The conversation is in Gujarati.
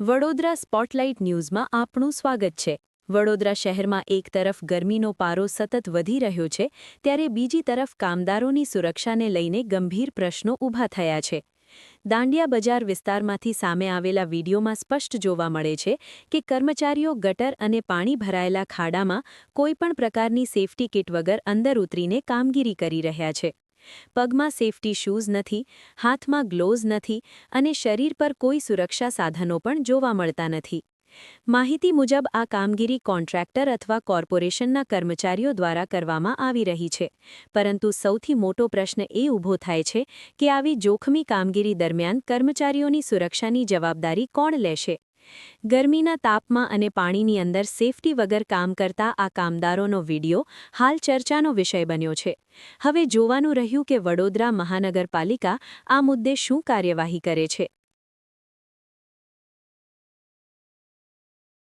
વડોદરા સ્પોટલાઇટ ન્યૂઝમાં આપનું સ્વાગત છે। વડોદરા શહેરમાં એક તરફ ગરમીનો પારો સતત વધી રહ્યો છે, ત્યારે બીજી તરફ કામદારોની સુરક્ષાને લઈને ગંભીર પ્રશ્નો ઊભા થયા છે। દાંડિયા બજાર વિસ્તારમાંથી સામે આવેલા વીડિયોમાં સ્પષ્ટ જોવા મળે છે કે કર્મચારીઓ ગટર અને પાણી ભરાયેલા ખાડામાં કોઈપણ પ્રકારની સેફટી કિટ વગર અંદર ઉતરીને કામગીરી કરી રહ્યા છે। પગમાં સેફટી શૂઝ નથી, હાથમાં ગ્લોવ્સ નથી અને શરીર પર કોઈ સુરક્ષા સાધનો પણ જોવા મળતા નથી। માહિતી મુજબ આ કામગીરી કોન્ટ્રાક્ટર અથવા કોર્પોરેશનના કર્મચારીઓ દ્વારા કરવામાં આવી રહી છે, પરંતુ સૌથી મોટો પ્રશ્ન એ ઊભો થાય છે કે આવી જોખમી કામગીરી દરમિયાન કર્મચારીઓની સુરક્ષાની જવાબદારી કોણ લેશે? ગરમીના તાપમાં અને પાણીની અંદર સેફટી વગર કામ કરતા આ કામદારોનો વીડિયો હાલ ચર્ચાનો વિષય બન્યો છે। હવે જોવાનું રહ્યું કે વડોદરા મહાનગરપાલિકા આ મુદ્દે શું કાર્યવાહી કરે છે।